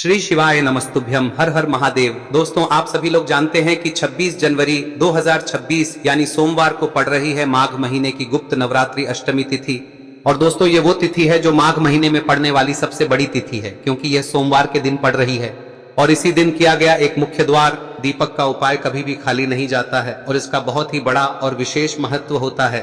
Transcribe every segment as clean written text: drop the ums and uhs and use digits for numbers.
श्री शिवाय नमस्तुभ्यम। हर हर महादेव। दोस्तों, आप सभी लोग जानते हैं कि 26 जनवरी 2026 यानी सोमवार को पड़ रही है माघ महीने की गुप्त नवरात्रि अष्टमी तिथि। और दोस्तों, ये वो तिथि है जो माघ महीने में पड़ने वाली सबसे बड़ी तिथि है, क्योंकि यह सोमवार के दिन पड़ रही है। और इसी दिन किया गया एक मुख्य द्वार दीपक का उपाय कभी भी खाली नहीं जाता है और इसका बहुत ही बड़ा और विशेष महत्व होता है।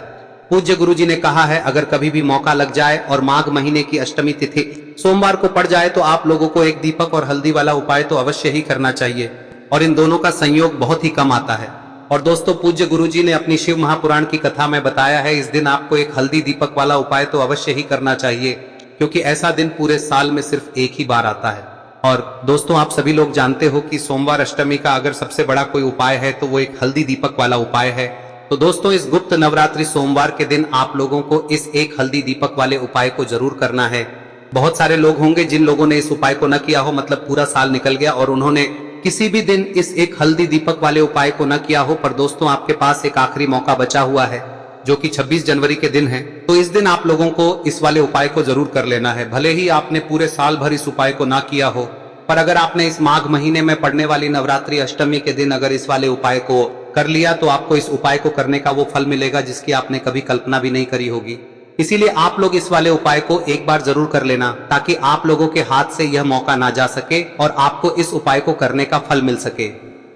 पूज्य गुरु जी ने कहा है, अगर कभी भी मौका लग जाए और माघ महीने की अष्टमी तिथि सोमवार को पड़ जाए तो आप लोगों को एक दीपक और हल्दी वाला उपाय तो अवश्य ही करना चाहिए। और इन दोनों का संयोग बहुत ही कम आता है। और दोस्तों, पूज्य गुरु जी ने अपनी शिव महापुराण की कथा में बताया है, इस दिन आपको एक हल्दी दीपक वाला उपाय तो अवश्य ही करना चाहिए, क्योंकि ऐसा दिन पूरे साल में सिर्फ एक ही बार आता है। और दोस्तों, आप सभी लोग जानते हो कि सोमवार अष्टमी का अगर सबसे बड़ा कोई उपाय है तो वो एक हल्दी दीपक वाला उपाय है। तो दोस्तों, इस गुप्त नवरात्रि सोमवार के दिन आप लोगों को इस एक हल्दी दीपक वाले उपाय को जरूर करना है। बहुत सारे लोग होंगे जिन लोगों ने इस उपाय को न किया हो, मतलब पूरा साल निकल गया और उन्होंने किसी भी दिन इस एक हल्दी दीपक वाले उपाय को न किया हो। पर दोस्तों, आपके पास एक आखिरी मौका बचा हुआ है जो कि 26 जनवरी के दिन है। तो इस दिन आप लोगों को इस वाले उपाय को जरूर कर लेना है। भले ही आपने पूरे साल भर इस उपाय को ना किया हो, पर अगर आपने इस माघ महीने में पड़ने वाली नवरात्रि अष्टमी के दिन अगर इस वाले उपाय को कर लिया तो आपको इस उपाय को करने का वो फल मिलेगा जिसकी आपने कभी कल्पना भी नहीं करी होगी। इसीलिए आप लोग इस वाले उपाय को एक बार जरूर कर लेना, ताकि आप लोगों के हाथ से यह मौका ना जा सके और आपको इस उपाय को करने का फल मिल सके।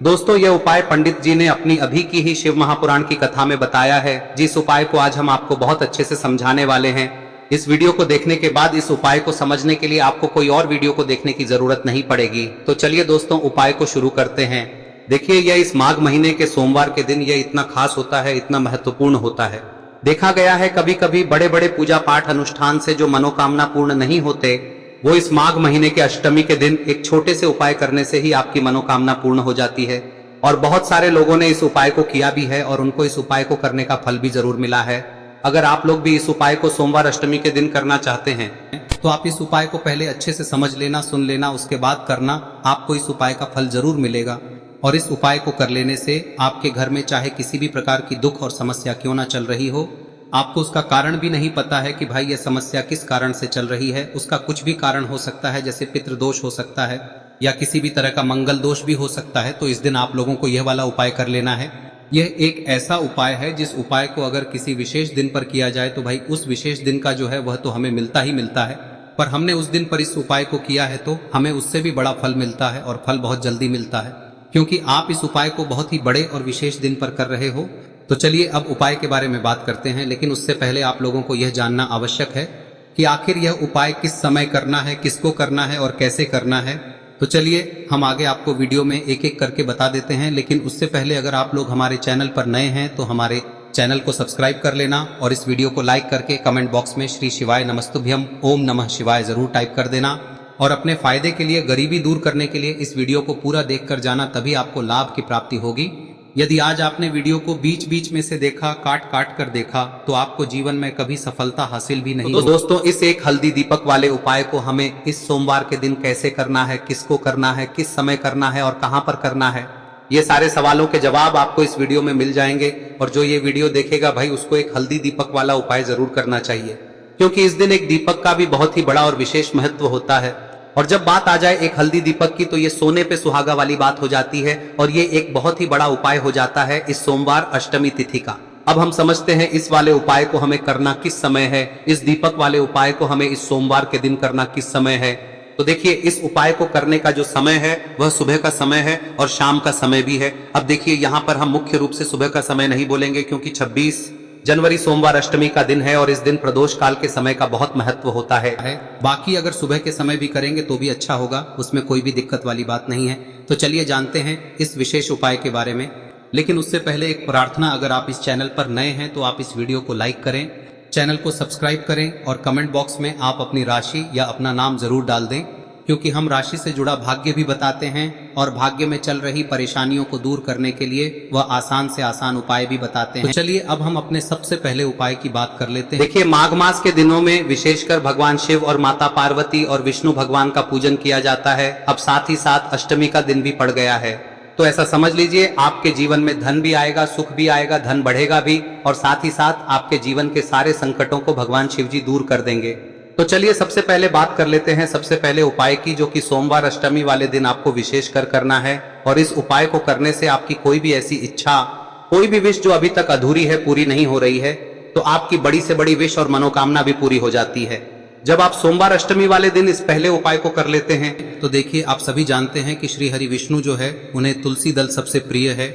दोस्तों, यह उपाय पंडित जी ने अपनी अभी की ही शिव महापुराण की कथा में बताया है, जिस उपाय को आज हम आपको बहुत अच्छे से समझाने वाले हैं। इस वीडियो को देखने के बाद इस उपाय को समझने के लिए आपको कोई और वीडियो को देखने की जरूरत नहीं पड़ेगी। तो चलिए दोस्तों, उपाय को शुरू करते हैं। देखिए, यह इस माघ महीने के सोमवार के दिन यह इतना खास होता है, इतना महत्वपूर्ण होता है। देखा गया है कभी कभी बड़े बड़े पूजा पाठ अनुष्ठान से जो मनोकामना पूर्ण नहीं होते, वो इस माघ महीने के अष्टमी के दिन एक छोटे से उपाय करने से ही आपकी मनोकामना पूर्ण हो जाती है। और बहुत सारे लोगों ने इस उपाय को किया भी है और उनको इस उपाय को करने का फल भी जरूर मिला है। अगर आप लोग भी इस उपाय को सोमवार अष्टमी के दिन करना चाहते हैं तो आप इस उपाय को पहले अच्छे से समझ लेना, सुन लेना, उसके बाद करना। आपको इस उपाय का फल जरूर मिलेगा। और इस उपाय को कर लेने से आपके घर में चाहे किसी भी प्रकार की दुख और समस्या क्यों ना चल रही हो, आपको उसका कारण भी नहीं पता है कि भाई यह समस्या किस कारण से चल रही है, उसका कुछ भी कारण हो सकता है, जैसे पितृदोष हो सकता है या किसी भी तरह का मंगल दोष भी हो सकता है। तो इस दिन आप लोगों को यह वाला उपाय कर लेना है। यह एक ऐसा उपाय है जिस उपाय को अगर किसी विशेष दिन पर किया जाए तो भाई उस विशेष दिन का जो है वह तो हमें मिलता ही मिलता है। पर हमने उस दिन पर इस उपाय को किया है तो हमें उससे भी बड़ा फल मिलता है और फल बहुत जल्दी मिलता है, क्योंकि आप इस उपाय को बहुत ही बड़े और विशेष दिन पर कर रहे हो। तो चलिए अब उपाय के बारे में बात करते हैं, लेकिन उससे पहले आप लोगों को यह जानना आवश्यक है कि आखिर यह उपाय किस समय करना है, किसको करना है और कैसे करना है। तो चलिए हम आगे आपको वीडियो में एक एक करके बता देते हैं, लेकिन उससे पहले अगर आप लोग हमारे चैनल पर नए हैं तो हमारे चैनल को सब्सक्राइब कर लेना और इस वीडियो को लाइक करके कमेंट बॉक्स में श्री शिवाय नमस्तुभ्यम ओम नमः शिवाय जरूर टाइप कर देना। और अपने फायदे के लिए, गरीबी दूर करने के लिए इस वीडियो को पूरा देखकर जाना, तभी आपको लाभ की प्राप्ति होगी। यदि आज आपने वीडियो को बीच बीच में से देखा, काट काट कर देखा, तो आपको जीवन में कभी सफलता हासिल भी नहीं होगी। दोस्तों, इस एक हल्दी दीपक वाले उपाय को हमें इस सोमवार के दिन कैसे करना है, किसको करना है, किस समय करना है और कहां पर करना है, ये सारे सवालों के जवाब आपको इस वीडियो में मिल जाएंगे। और जो ये वीडियो देखेगा भाई, उसको एक हल्दी दीपक वाला उपाय जरूर करना चाहिए, क्योंकि इस दिन एक दीपक का भी बहुत ही बड़ा और विशेष महत्व होता है। और जब बात आ जाए एक हल्दी दीपक की, तो ये सोने पे सुहागा वाली बात हो जाती है और ये एक बहुत ही बड़ा उपाय हो जाता है इस सोमवार अष्टमी तिथि का। अब हम समझते हैं इस वाले उपाय को हमें करना किस समय है, इस दीपक वाले उपाय को हमें इस सोमवार के दिन करना किस समय है। तो देखिए, इस उपाय को करने का जो समय है वह सुबह का समय है और शाम का समय भी है। अब देखिए, यहाँ पर हम मुख्य रूप से सुबह का समय नहीं बोलेंगे, क्योंकि 26 जनवरी सोमवार अष्टमी का दिन है और इस दिन प्रदोष काल के समय का बहुत महत्व होता है। बाकी अगर सुबह के समय भी करेंगे तो भी अच्छा होगा, उसमें कोई भी दिक्कत वाली बात नहीं है। तो चलिए जानते हैं इस विशेष उपाय के बारे में। लेकिन उससे पहले एक प्रार्थना, अगर आप इस चैनल पर नए हैं तो आप इस वीडियो को लाइक करें, चैनल को सब्सक्राइब करें और कमेंट बॉक्स में आप अपनी राशि या अपना नाम जरूर डाल दें, क्योंकि हम राशि से जुड़ा भाग्य भी बताते हैं और भाग्य में चल रही परेशानियों को दूर करने के लिए वह आसान से आसान उपाय भी बताते हैं। तो चलिए अब हम अपने सबसे पहले उपाय की बात कर लेते हैं। देखिए, माघ मास के दिनों में विशेषकर भगवान शिव और माता पार्वती और विष्णु भगवान का पूजन किया जाता है। अब साथ ही साथ अष्टमी का दिन भी पड़ गया है, तो ऐसा समझ लीजिए आपके जीवन में धन भी आएगा, सुख भी आएगा, धन बढ़ेगा भी, और साथ ही साथ आपके जीवन के सारे संकटों को भगवान शिव जी दूर कर देंगे। तो चलिए सबसे पहले बात कर लेते हैं सबसे पहले उपाय की, जो कि सोमवार अष्टमी वाले दिन आपको विशेष कर करना है। और इस उपाय को करने से आपकी कोई भी ऐसी इच्छा, कोई भी विश जो अभी तक अधूरी है, पूरी नहीं हो रही है, तो आपकी बड़ी से बड़ी विश और मनोकामना भी पूरी हो जाती है जब आप सोमवार अष्टमी वाले दिन इस पहले उपाय को कर लेते हैं। तो देखिए, आप सभी जानते हैं कि श्री हरि विष्णु जो है, उन्हें तुलसी दल सबसे प्रिय है।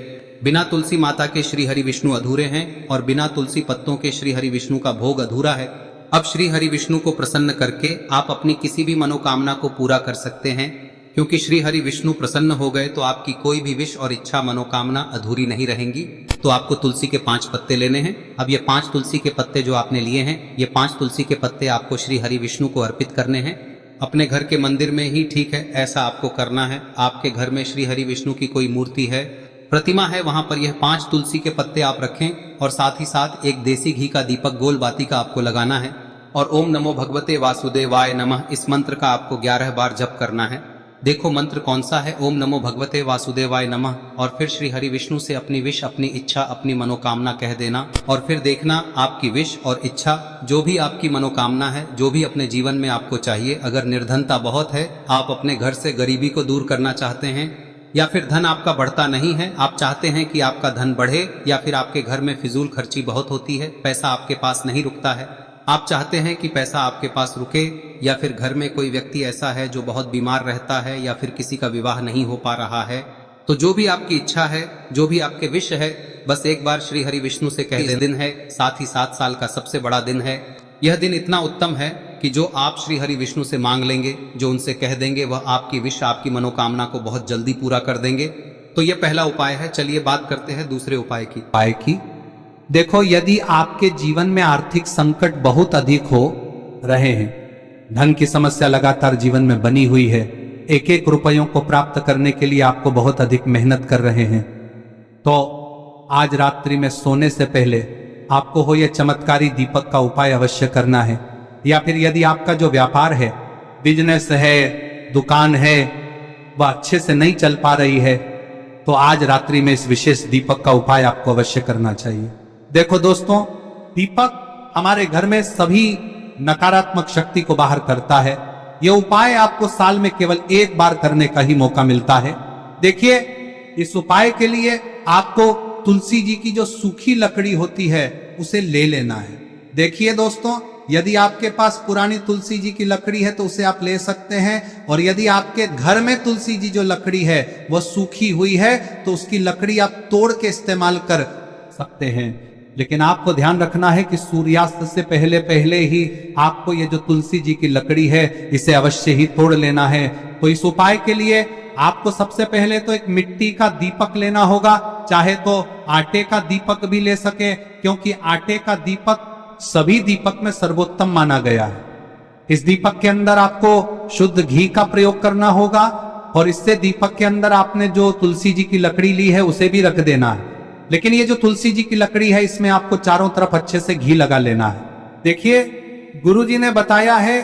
बिना तुलसी माता के श्री हरि विष्णु अधूरे हैं और बिना तुलसी पत्तों के श्री हरि विष्णु का भोग अधूरा है। अब श्री हरि विष्णु को प्रसन्न करके आप अपनी किसी भी मनोकामना को पूरा कर सकते हैं, क्योंकि श्री हरि विष्णु प्रसन्न हो गए तो आपकी कोई भी विश और इच्छा मनोकामना अधूरी नहीं रहेंगी। तो आपको तुलसी के 5 पत्ते लेने हैं। अब ये 5 तुलसी के पत्ते जो आपने लिए हैं, ये 5 तुलसी के पत्ते आपको श्री हरि विष्णु को अर्पित करने हैं। अपने घर के मंदिर में ही ठीक है, ऐसा आपको करना है। आपके घर में श्री हरि विष्णु की कोई मूर्ति है, प्रतिमा है, वहां पर यह 5 तुलसी के पत्ते आप रखें और साथ ही साथ एक देसी घी का दीपक गोल बाती का आपको लगाना है। और ओम नमो भगवते वासुदेवाय नमः इस मंत्र का आपको 11 बार जप करना है। देखो मंत्र कौन सा है, ओम नमो भगवते वासुदेवाय नमः, और फिर श्री हरि विष्णु से अपनी विश, अपनी इच्छा, अपनी मनोकामना कह देना। और फिर देखना आपकी विश और इच्छा, जो भी आपकी मनोकामना है, जो भी अपने जीवन में आपको चाहिए। अगर निर्धनता बहुत है, आप अपने घर से गरीबी को दूर करना चाहते हैं, या फिर धन आपका बढ़ता नहीं है, आप चाहते हैं कि आपका धन बढ़े, या फिर आपके घर में फिजूल खर्ची बहुत होती है, पैसा आपके पास नहीं रुकता है, आप चाहते हैं कि पैसा आपके पास रुके, या फिर घर में कोई व्यक्ति ऐसा है जो बहुत बीमार रहता है, या फिर किसी का विवाह नहीं हो पा रहा है, तो जो भी आपकी इच्छा है, जो भी आपके विश है, बस एक बार श्री हरि विष्णु से कह दें। दिन है, साथ ही 7 साल का सबसे बड़ा दिन है। यह दिन इतना उत्तम है कि जो आप श्री हरि विष्णु से मांग लेंगे, जो उनसे कह देंगे, वह आपकी विश, आपकी मनोकामना को बहुत जल्दी पूरा कर देंगे। तो यह पहला उपाय है। चलिए बात करते हैं दूसरे उपाय की। देखो, यदि आपके जीवन में आर्थिक संकट बहुत अधिक हो रहे हैं, धन की समस्या लगातार जीवन में बनी हुई है, एक एक रुपयों को प्राप्त करने के लिए आपको बहुत अधिक मेहनत कर रहे हैं, तो आज रात्रि में सोने से पहले आपको हो यह चमत्कारी दीपक का उपाय अवश्य करना है। या फिर यदि आपका जो व्यापार है, बिजनेस है, दुकान है, वह अच्छे से नहीं चल पा रही है, तो आज रात्रि में इस विशेष दीपक का उपाय आपको अवश्य करना चाहिए। देखो दोस्तों, दीपक हमारे घर में सभी नकारात्मक शक्ति को बाहर करता है। यह उपाय आपको साल में केवल 1 बार करने का ही मौका मिलता है। देखिए, इस उपाय के लिए आपको तुलसी जी की जो सूखी लकड़ी होती है उसे ले लेना है। देखिए दोस्तों, यदि आपके पास पुरानी तुलसी जी की लकड़ी है तो उसे आप ले सकते हैं, और यदि आपके घर में तुलसी जी जो लकड़ी है वह सूखी हुई है तो उसकी लकड़ी आप तोड़ के इस्तेमाल कर सकते हैं। लेकिन आपको ध्यान रखना है कि सूर्यास्त से पहले पहले ही आपको ये जो तुलसी जी की लकड़ी है इसे अवश्य ही तोड़ लेना है। तो इस उपाय के लिए आपको सबसे पहले तो एक मिट्टी का दीपक लेना होगा, चाहे तो आटे का दीपक भी ले सके, क्योंकि आटे का दीपक सभी दीपक में सर्वोत्तम माना गया है। इस दीपक के अंदर आपको शुद्ध घी का प्रयोग करना होगा, और इससे दीपक के अंदर आपने जो तुलसी जी की लकड़ी ली है उसे भी रख देना है। लेकिन ये जो तुलसी जी की लकड़ी है, इसमें आपको चारों तरफ अच्छे से घी लगा लेना है। देखिए, गुरुजी ने बताया है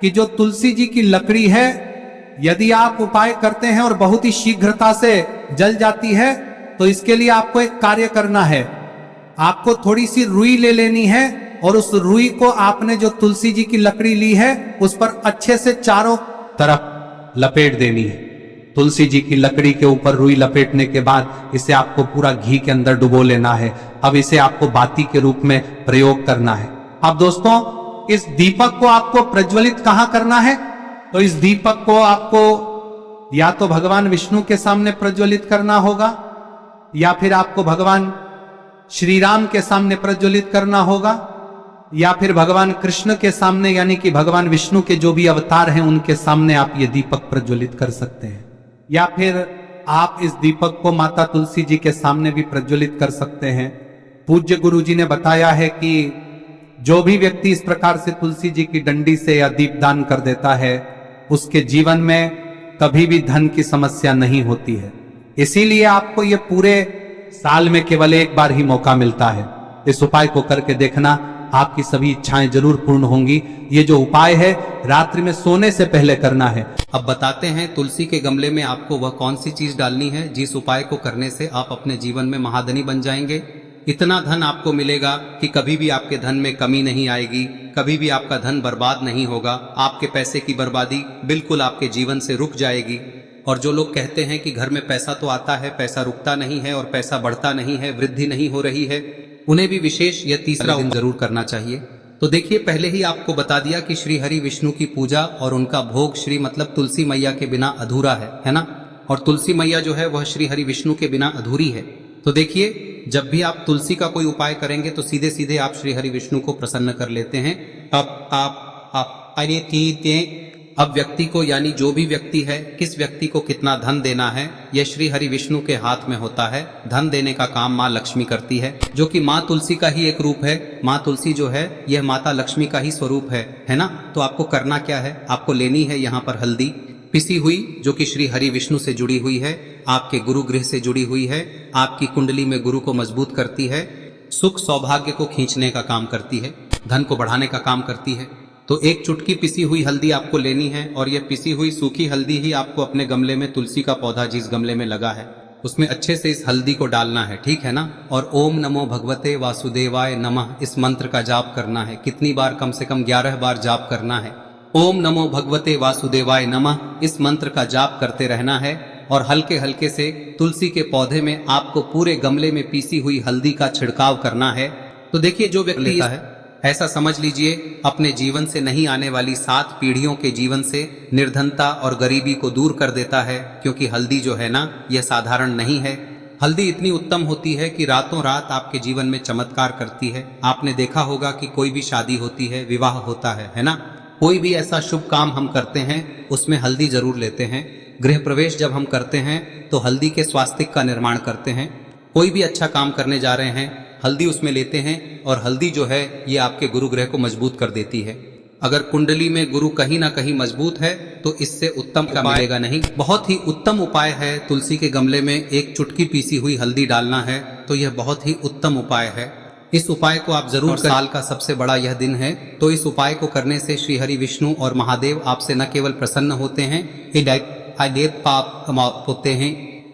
कि जो तुलसी जी की लकड़ी है, यदि आप उपाय करते हैं और बहुत ही शीघ्रता से जल जाती है, तो इसके लिए आपको एक कार्य करना है। आपको थोड़ी सी रुई ले लेनी है, और उस रुई को आपने जो तुलसी जी की लकड़ी ली है उस पर अच्छे से चारों तरफ लपेट देनी है। तुलसी जी की लकड़ी के ऊपर रुई लपेटने के बाद इसे आपको पूरा घी के अंदर डुबो लेना है। अब इसे आपको बाती के रूप में प्रयोग करना है। अब दोस्तों, इस दीपक को आपको प्रज्वलित कहां करना है? तो इस दीपक को आपको या तो भगवान विष्णु के सामने प्रज्वलित करना होगा, या फिर आपको भगवान श्री राम के सामने प्रज्वलित करना होगा, या फिर भगवान कृष्ण के सामने, यानी कि भगवान विष्णु के जो भी अवतार हैं उनके सामने आप ये दीपक प्रज्वलित कर सकते हैं। या फिर आप इस दीपक को माता तुलसी जी के सामने भी प्रज्वलित कर सकते हैं। पूज्य गुरु जी ने बताया है कि जो भी व्यक्ति इस प्रकार से तुलसी जी की डंडी से या दीपदान कर देता है, उसके जीवन में कभी भी धन की समस्या नहीं होती है। इसीलिए आपको ये पूरे साल में केवल 1 बार ही मौका मिलता है। इस उपाय को करके देखना, आपकी सभी इच्छाएं जरूर पूर्ण होंगी। ये जो उपाय है रात्रि में सोने से पहले करना है। अब बताते हैं तुलसी के गमले में आपको वह कौन सी चीज डालनी है जिस उपाय को करने से आप अपने जीवन में महाधनी बन जाएंगे। इतना धन आपको मिलेगा कि कभी भी आपके धन में कमी नहीं आएगी, कभी भी आपका धन बर्बाद नहीं होगा। आपके पैसे की बर्बादी बिल्कुल आपके जीवन से रुक जाएगी। और जो लोग कहते हैं कि घर में पैसा तो आता है, पैसा रुकता नहीं है और पैसा बढ़ता नहीं है, वृद्धि नहीं हो रही है, उन्हें भी विशेष यह तीसरा दिन जरूर करना चाहिए। तो देखिए, पहले ही आपको बता दिया कि श्री हरि विष्णु की पूजा और उनका भोग श्री मतलब तुलसी मैया के बिना अधूरा है ना। और तुलसी मैया जो है वह श्री हरि विष्णु के बिना अधूरी है। तो देखिए, जब भी आप तुलसी का कोई उपाय करेंगे तो सीधे सीधे आप श्री हरि विष्णु को प्रसन्न कर लेते हैं। अब व्यक्ति को, यानी जो भी व्यक्ति है, किस व्यक्ति को कितना धन देना है, यह श्री हरि विष्णु के हाथ में होता है। धन देने का काम माँ लक्ष्मी करती है, जो कि माँ तुलसी का ही एक रूप है। माँ तुलसी जो है यह माता लक्ष्मी का ही स्वरूप है ना। तो आपको करना क्या है, आपको लेनी है यहाँ पर हल्दी पिसी हुई, जो कि श्री हरि विष्णु से जुड़ी हुई है, आपके गुरु गृह से जुड़ी हुई है, आपकी कुंडली में गुरु को मजबूत करती है, सुख सौभाग्य को खींचने का काम करती है, धन को बढ़ाने का काम करती है। तो एक चुटकी पिसी हुई हल्दी आपको लेनी है और यह पिसी हुई सूखी हल्दी ही आपको अपने गमले में, तुलसी का पौधा जिस गमले में लगा है उसमें अच्छे से इस हल्दी को डालना है, ठीक है ना। और ओम नमो भगवते वासुदेवाय नमः इस मंत्र का जाप करना है। कितनी बार? कम से कम 11 बार जाप करना है। ओम नमो भगवते वासुदेवाय नमः इस मंत्र का जाप करते रहना है। और हल्के हल्के से तुलसी के पौधे में आपको पूरे गमले में पीसी हुई हल्दी का छिड़काव करना है। तो देखिए, जो व्यक्ति लेता है, ऐसा समझ लीजिए अपने जीवन से नहीं आने वाली 7 पीढ़ियों के जीवन से निर्धनता और गरीबी को दूर कर देता है। क्योंकि हल्दी जो है ना, यह साधारण नहीं है। हल्दी इतनी उत्तम होती है कि रातों रात आपके जीवन में चमत्कार करती है। आपने देखा होगा कि कोई भी शादी होती है, विवाह होता है ना, कोई भी ऐसा शुभ काम हम करते हैं उसमें हल्दी जरूर लेते हैं। गृह प्रवेश जब हम करते हैं तो हल्दी के स्वास्तिक का निर्माण करते हैं। कोई भी अच्छा काम करने जा रहे हैं, हल्दी उसमें लेते हैं। और हल्दी जो है ये आपके गुरु ग्रह को मजबूत कर देती है। अगर कुंडली में गुरु कहीं ना कहीं मजबूत है तो इससे उत्तम का मिलेगा नहीं। बहुत ही उत्तम उपाय है, तुलसी के गमले में एक चुटकी पीसी हुई हल्दी डालना है। तो यह बहुत ही उत्तम उपाय है। इस उपाय को आप जरूर करें। साल का सबसे बड़ा यह दिन है, तो इस उपाय को करने से श्री हरि विष्णु और महादेव आपसे न केवल प्रसन्न होते हैं, पाप होते हैं,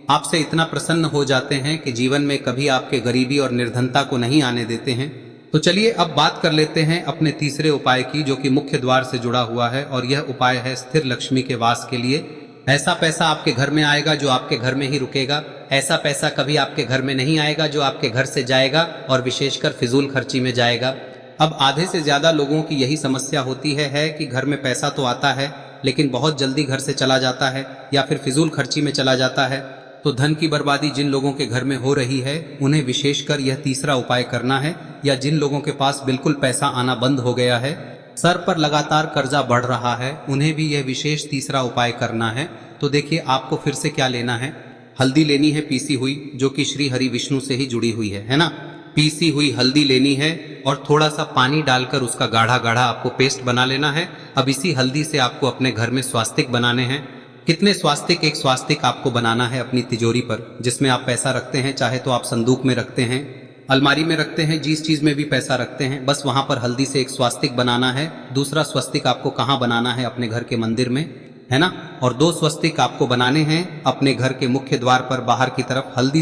आपसे इतना प्रसन्न हो जाते हैं कि जीवन में कभी आपके गरीबी और निर्धनता को नहीं आने देते हैं। तो चलिए अब बात कर लेते हैं अपने तीसरे उपाय की, जो कि मुख्य द्वार से जुड़ा हुआ है। और यह उपाय है स्थिर लक्ष्मी के वास के लिए। ऐसा पैसा आपके घर में आएगा जो आपके घर में ही रुकेगा। ऐसा पैसा कभी आपके घर में नहीं आएगा जो आपके घर से जाएगा और विशेषकर फिजूल खर्ची में जाएगा। अब आधे से ज्यादा लोगों की यही समस्या होती है कि घर में पैसा तो आता है लेकिन बहुत जल्दी घर से चला जाता है या फिर फिजूल खर्ची में चला जाता है। तो धन की बर्बादी जिन लोगों के घर में हो रही है उन्हें विशेषकर यह तीसरा उपाय करना है। या जिन लोगों के पास बिल्कुल पैसा आना बंद हो गया है, सर पर लगातार कर्जा बढ़ रहा है, उन्हें भी यह विशेष तीसरा उपाय करना है। तो देखिए, आपको फिर से क्या लेना है, हल्दी लेनी है पीसी हुई, जो कि श्री हरि विष्णु से ही जुड़ी हुई है ना। पीसी हुई हल्दी लेनी है और थोड़ा सा पानी डालकर उसका गाढ़ा गाढ़ा आपको पेस्ट बना लेना है। अब इसी हल्दी से आपको अपने घर में स्वास्तिक बनाने हैं। कितने स्वास्तिक? एक स्वास्तिक आपको बनाना है अपनी तिजोरी पर, जिसमें आप पैसा रखते हैं। चाहे तो आप संदूक में रखते हैं, अलमारी में रखते हैं, जिस चीज में भी पैसा रखते हैं, बस वहां पर हल्दी से एक स्वास्तिक बनाना है। दूसरा स्वस्तिक आपको कहाँ बनाना है? अपने घर के मंदिर में, है ना। और 2 स्वस्तिक आपको बनाने हैं अपने घर के मुख्य द्वार पर बाहर की तरफ। हल्दी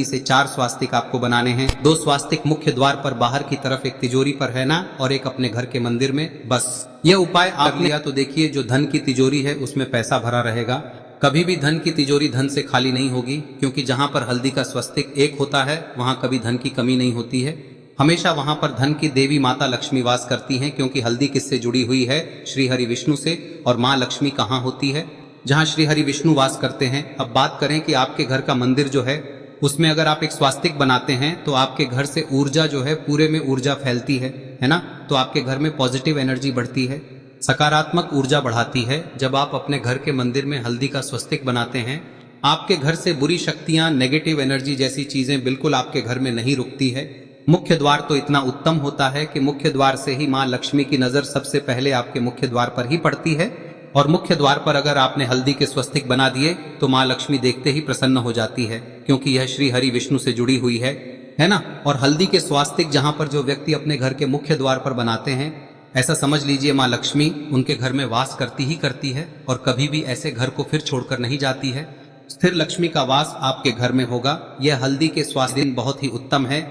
से 4 स्वास्तिक आपको बनाने हैं। 2 स्वास्तिक मुख्य द्वार पर बाहर की तरफ, एक तिजोरी पर, है ना, और एक अपने घर के मंदिर में। बस यह उपाय आप लिया तो देखिए, जो धन की तिजोरी है उसमें पैसा भरा रहेगा। कभी भी धन की तिजोरी धन से खाली नहीं होगी, क्योंकि जहां पर हल्दी का स्वस्तिक एक होता है वहां कभी धन की कमी नहीं होती है। हमेशा वहां पर धन की देवी माता लक्ष्मी वास करती हैं, क्योंकि हल्दी किससे जुड़ी हुई है? श्री हरि विष्णु से। और माँ लक्ष्मी कहाँ होती है? जहाँ श्री हरि विष्णु वास करते हैं। अब बात करें कि आपके घर का मंदिर जो है उसमें अगर आप एक स्वास्तिक बनाते हैं तो आपके घर से ऊर्जा जो है, पूरे में ऊर्जा फैलती है ना। तो आपके घर में पॉजिटिव एनर्जी बढ़ती है, सकारात्मक ऊर्जा बढ़ाती है। जब आप अपने घर के मंदिर में हल्दी का स्वस्तिक बनाते हैं, आपके घर से बुरी शक्तियां, नेगेटिव एनर्जी जैसी चीजें बिल्कुल आपके घर में नहीं रुकती है। मुख्य द्वार तो इतना उत्तम होता है कि मुख्य द्वार से ही माँ लक्ष्मी की नजर सबसे पहले आपके मुख्य द्वार पर ही पड़ती है। और मुख्य द्वार पर अगर आपने हल्दी के स्वस्तिक बना दिए तो माँ लक्ष्मी देखते ही प्रसन्न हो जाती है, क्योंकि यह श्री हरि विष्णु से जुड़ी हुई है ना। और हल्दी के स्वास्तिक जहां पर जो व्यक्ति अपने घर के मुख्य द्वार पर बनाते हैं, ऐसा समझ लीजिए माँ लक्ष्मी उनके घर में वास करती ही करती है और कभी भी ऐसे घर को फिर छोड़कर नहीं जाती है। स्थिर लक्ष्मी का वास आपके घर में होगा। यह हल्दी के स्वास्थ्य दिन बहुत ही उत्तम है।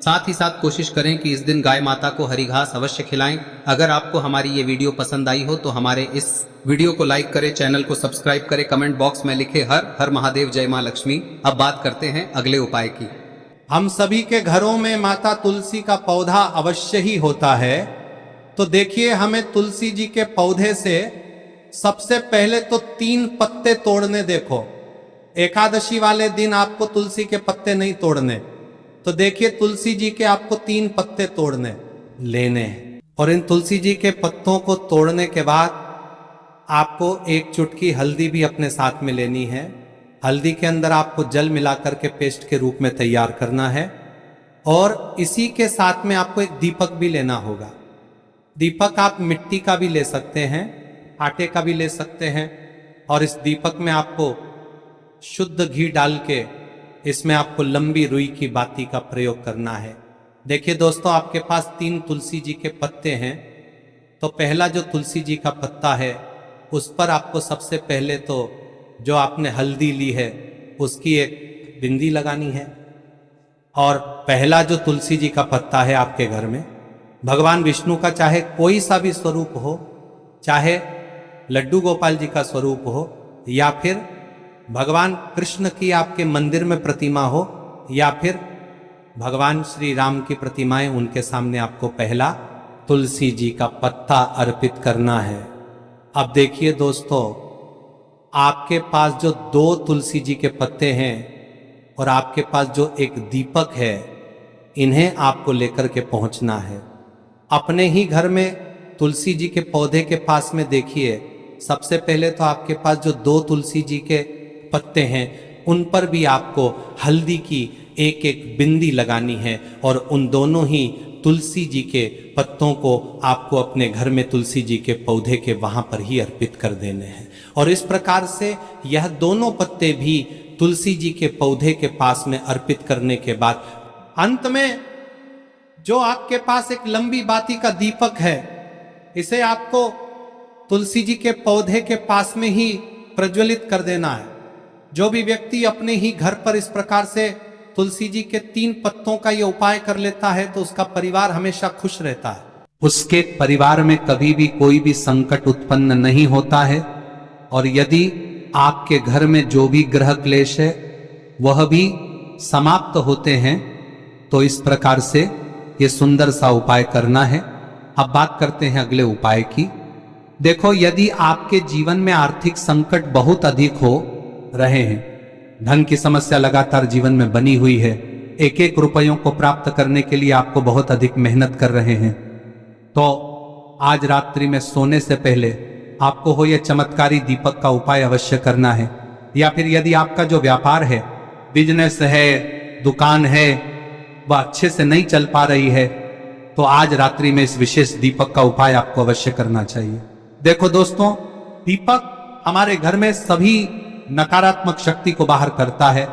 साथ ही साथ कोशिश करें कि इस दिन गाय माता को हरी घास अवश्य खिलाएं। अगर आपको हमारी ये वीडियो पसंद आई हो तो हमारे इस वीडियो को लाइक करें, चैनल को सब्सक्राइब करें, कमेंट बॉक्स में लिखे हर हर महादेव, जय मां लक्ष्मी। अब बात करते हैं अगले उपाय की। हम सभी के घरों में माता तुलसी का पौधा अवश्य ही होता है। तो देखिए, हमें तुलसी जी के पौधे से सबसे पहले तो 3 पत्ते तोड़ने। देखो, एकादशी वाले दिन आपको तुलसी के पत्ते नहीं तोड़ने। तो देखिए, तुलसी जी के आपको 3 पत्ते तोड़ने लेने हैं। और इन तुलसी जी के पत्तों को तोड़ने के बाद आपको 1 चुटकी हल्दी भी अपने साथ में लेनी है। हल्दी के अंदर आपको जल मिलाकर के पेस्ट के रूप में तैयार करना है। और इसी के साथ में आपको एक दीपक भी लेना होगा। दीपक आप मिट्टी का भी ले सकते हैं, आटे का भी ले सकते हैं। और इस दीपक में आपको शुद्ध घी डाल के इसमें आपको लंबी रुई की बाती का प्रयोग करना है। देखिए दोस्तों, आपके पास 3 तुलसी जी के पत्ते हैं। तो पहला जो तुलसी जी का पत्ता है उस पर आपको सबसे पहले तो जो आपने हल्दी ली है उसकी एक बिंदी लगानी है। और पहला जो तुलसी जी का पत्ता है आपके घर में, भगवान विष्णु का चाहे कोई सा भी स्वरूप हो, चाहे लड्डू गोपाल जी का स्वरूप हो, या फिर भगवान कृष्ण की आपके मंदिर में प्रतिमा हो, या फिर भगवान श्री राम की प्रतिमाएं, उनके सामने आपको पहला तुलसी जी का पत्ता अर्पित करना है। अब देखिए दोस्तों, आपके पास जो 2 तुलसी जी के पत्ते हैं और आपके पास जो एक दीपक है, इन्हें आपको लेकर के पहुंचना है। अपने ही घर में तुलसी जी के पौधे के पास में देखिए, सबसे पहले तो आपके पास जो 2 तुलसी जी के पत्ते हैं उन पर भी आपको हल्दी की एक एक बिंदी लगानी है। और उन दोनों ही तुलसी जी के पत्तों को आपको अपने घर में तुलसी जी के पौधे के वहां पर ही अर्पित कर देने हैं। और इस प्रकार से यह दोनों पत्ते भी तुलसी जी के पौधे के पास में अर्पित करने के बाद अंत में जो आपके पास एक लंबी बाती का दीपक है, इसे आपको तुलसी जी के पौधे के पास में ही प्रज्वलित कर देना है। जो भी व्यक्ति अपने ही घर पर इस प्रकार से तुलसी जी के 3 पत्तों का यह उपाय कर लेता है तो उसका परिवार हमेशा खुश रहता है। उसके परिवार में कभी भी कोई भी संकट उत्पन्न नहीं होता है। और यदि आपके घर में जो भी ग्रह क्लेश है वह भी समाप्त होते हैं। तो इस प्रकार से ये सुंदर सा उपाय करना है। अब बात करते हैं अगले उपाय की। देखो, यदि आपके जीवन में आर्थिक संकट बहुत अधिक हो रहे हैं, धन की समस्या लगातार जीवन में बनी हुई है, एक एक रुपयों को प्राप्त करने के लिए आपको बहुत अधिक मेहनत कर रहे हैं, तो आज रात्रि में सोने से पहले आपको हो यह चमत्कारी दीपक का उपाय अवश्य करना है। या फिर यदि आपका जो व्यापार है, बिजनेस है, दुकान है, वह अच्छे से नहीं चल पा रही है, तो आज रात्रि में इस विशेष दीपक का उपाय आपको अवश्य करना चाहिए। देखो दोस्तों, दीपक हमारे घर में सभी नकारात्मक शक्ति को बाहर करता है।